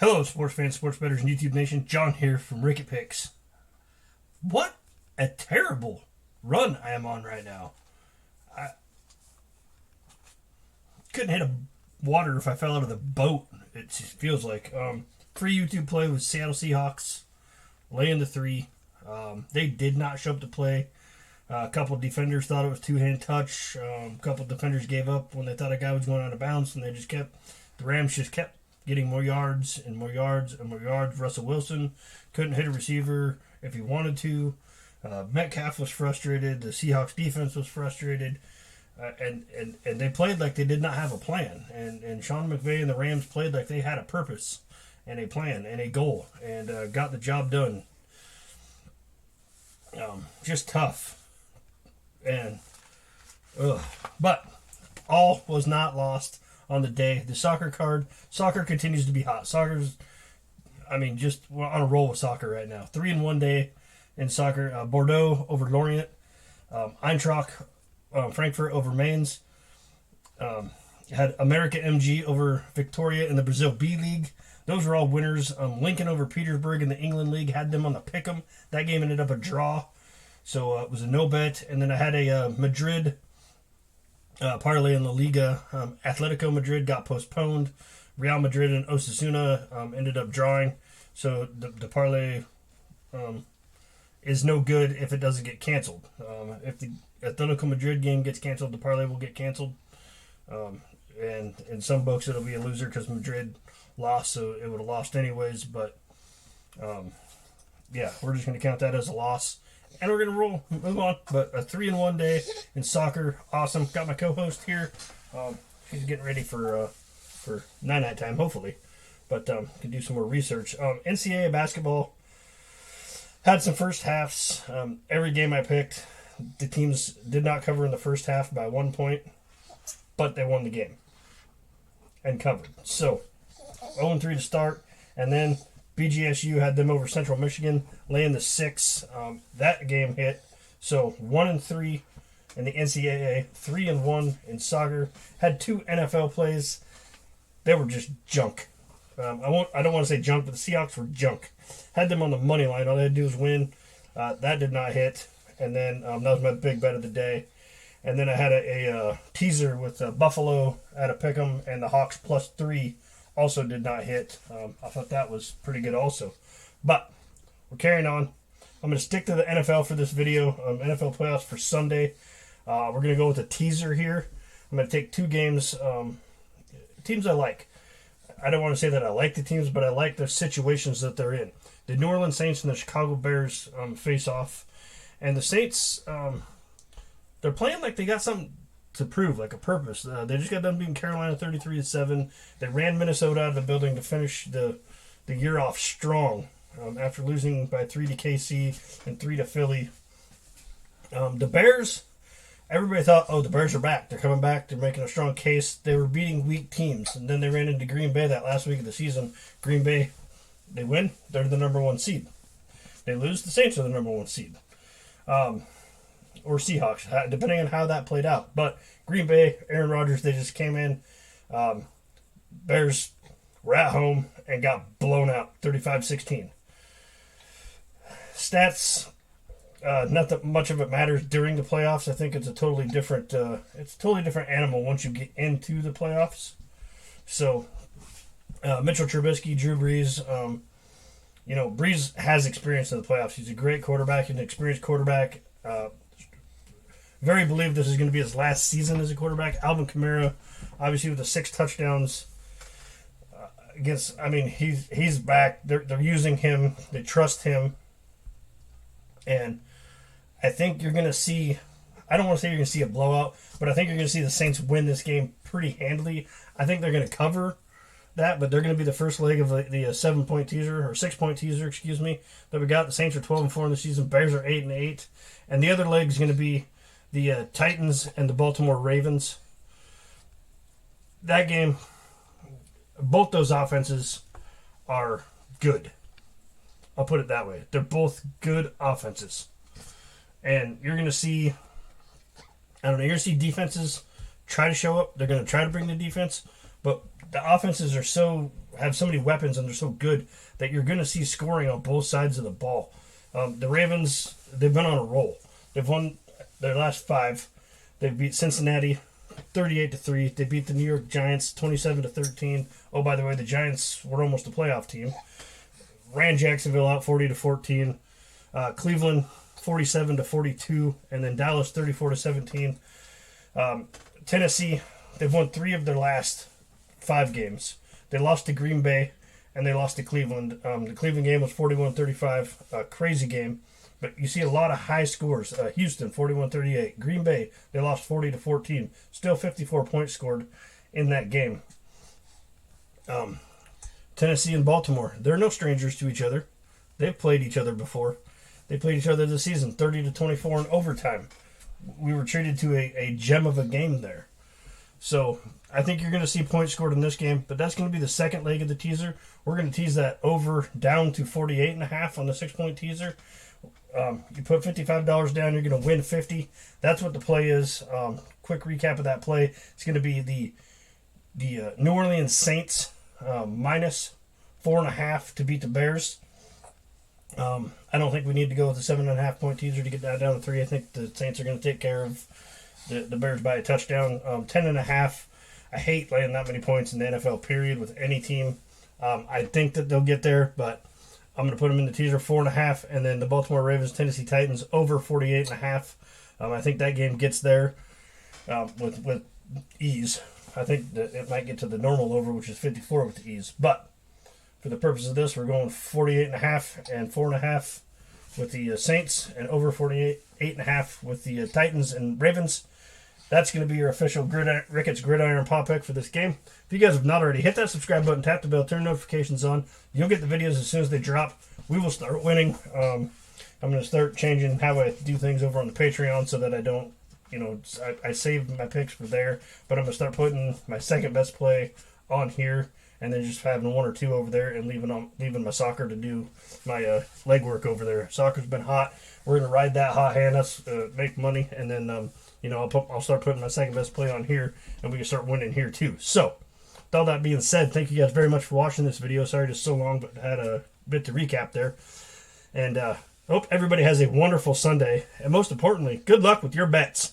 Hello, sports fans, sports bettors, and YouTube Nation. John here from Ricket Picks. What a terrible run I am on right now. I couldn't hit a water if I fell out of the boat. It feels like. Free YouTube play with Seattle Seahawks, laying the 3. They did not show up to play. A couple of defenders thought it was two-hand touch. A couple of defenders gave up when they thought a guy was going out of bounds, and the Rams just kept getting more yards and more yards and more yards. Russell Wilson couldn't hit a receiver if he wanted to. Metcalf was frustrated. The Seahawks defense was frustrated. And they played like they did not have a plan. And Sean McVay and the Rams played like they had a purpose and a plan and a goal and got the job done. Just tough. But all was not lost on the day. The soccer continues to be hot. We're on a roll with soccer right now. 3-1 day in soccer. Bordeaux over Lorient. Eintracht Frankfurt over Mainz. Had America MG over Victoria in the Brazil B League. Those were all winners. Lincoln over Petersburg in the England League. Had them on the pick'em. That game ended up a draw. So it was a no bet. And then I had a Madrid parlay in La Liga. Atletico Madrid got postponed. Real Madrid and Osasuna ended up drawing. So the parlay is no good if it doesn't get canceled. If the Atletico Madrid game gets canceled, the parlay will get canceled. And in some books, it'll be a loser because Madrid lost, so it would have lost anyways. But we're just going to count that as a loss. And we're going to move on. But a 3-1 day in soccer. Awesome. Got my co-host here. He's getting ready for night time, hopefully. But can do some more research. NCAA basketball had some first halves. Every game I picked, the teams did not cover in the first half by 1 point. But they won the game. And covered. So, 0-3 to start. And then BGSU had them over Central Michigan, laying the 6. That game hit. So 1-3 in the NCAA, 3-1 in soccer. Had 2 NFL plays. They were just junk. I don't want to say junk, but the Seahawks were junk. Had them on the money line. All they had to do was win. That did not hit. And then that was my big bet of the day. And then I had a teaser with Buffalo at a pick'em, and the Hawks +3 also did not hit. I thought that was pretty good also. But we're carrying on. I'm going to stick to the NFL for this video. NFL playoffs for Sunday. We're going to go with a teaser here. I'm going to take 2 games. Teams I like. I don't want to say that I like the teams, but I like the situations that they're in. The New Orleans Saints and the Chicago Bears face off. And the Saints, they're playing like they got something to prove, like a purpose. They just got done beating Carolina 33-7. They ran Minnesota out of the building to finish the year off strong after losing by 3 to KC and 3 to Philly. The Bears, everybody thought, the Bears are back. They're coming back. They're making a strong case. They were beating weak teams. And then they ran into Green Bay that last week of the season. Green Bay, they win. They're the number 1 seed. They lose. The Saints are the number 1 seed. Or Seahawks, depending on how that played out. But Green Bay, Aaron Rodgers, they just came in. Bears were at home and got blown out, 35-16. Stats, not that much of it matters during the playoffs. I think it's a totally different animal once you get into the playoffs. So, Mitchell Trubisky, Drew Brees, Brees has experience in the playoffs. He's a great quarterback, an experienced quarterback. Very believe this is going to be his last season as a quarterback. Alvin Kamara, obviously with the 6 touchdowns he's back. They're using him. They trust him. And I think you're going to see, I don't want to say you're going to see a blowout, but I think you're going to see the Saints win this game pretty handily. I think they're going to cover that, but they're going to be the first leg of the 7-point teaser, or 6-point teaser, that we got. The Saints are 12-4 in the season. Bears are 8-8. And the other leg is going to be the Titans and the Baltimore Ravens. That game, both those offenses are good. I'll put it that way. They're both good offenses. And you're going to see, you're going to see defenses try to show up. They're going to try to bring the defense. But the offenses are so have so many weapons and they're so good that you're going to see scoring on both sides of the ball. The Ravens, they've been on a roll. They've won their last 5. They've beat Cincinnati 38-3. They beat the New York Giants 27-13. Oh, by the way, the Giants were almost a playoff team. Ran Jacksonville out 40-14. Cleveland 47-42, and then Dallas 34-17. Tennessee, they've won 3 of their last 5 games. They lost to Green Bay and they lost to Cleveland. The Cleveland game was 41-35, a crazy game. But you see a lot of high scores. Houston 41-38. Green Bay, they lost 40-14. Still 54 points scored in that game. Tennessee and Baltimore, they're no strangers to each other. They've played each other before. They played each other this season, 30-24 in overtime. We were treated to a gem of a game there. So I think you're going to see points scored in this game, but that's going to be the second leg of the teaser. We're going to tease that over down to 48.5 on the 6-point teaser. You put $55 down, you're going to win 50. That's what the play is. Quick recap of that play. It's going to be the New Orleans Saints minus 4.5 to beat the Bears. I don't think we need to go with the 7.5 point teaser to get that down to 3. I think the Saints are going to take care of the Bears by a touchdown. 10.5. I hate laying that many points in the NFL period with any team. I think that they'll get there, but I'm going to put them in the teaser 4.5, and then the Baltimore Ravens, Tennessee Titans over 48.5. I think that game gets there with ease. I think that it might get to the normal over, which is 54 with ease. But for the purpose of this, we're going 48.5 and 4.5 with the Saints, and over 48.5 with the Titans and Ravens. That's going to be your official Ricketts Gridiron Pop Pick for this game. If you guys have not already, hit that subscribe button, tap the bell, turn notifications on. You'll get the videos as soon as they drop. We will start winning. I'm going to start changing how I do things over on the Patreon so that I don't, I save my picks for there. But I'm going to start putting my second best play on here, and then just having 1 or 2 over there and leaving my soccer to do my leg work over there. Soccer's been hot. We're going to ride that hot hand, us make money, and then I'll start putting my second best play on here, and we can start winning here too. So, with all that being said, thank you guys very much for watching this video. Sorry it's so long, but I had a bit to recap there. And hope everybody has a wonderful Sunday, and most importantly, good luck with your bets.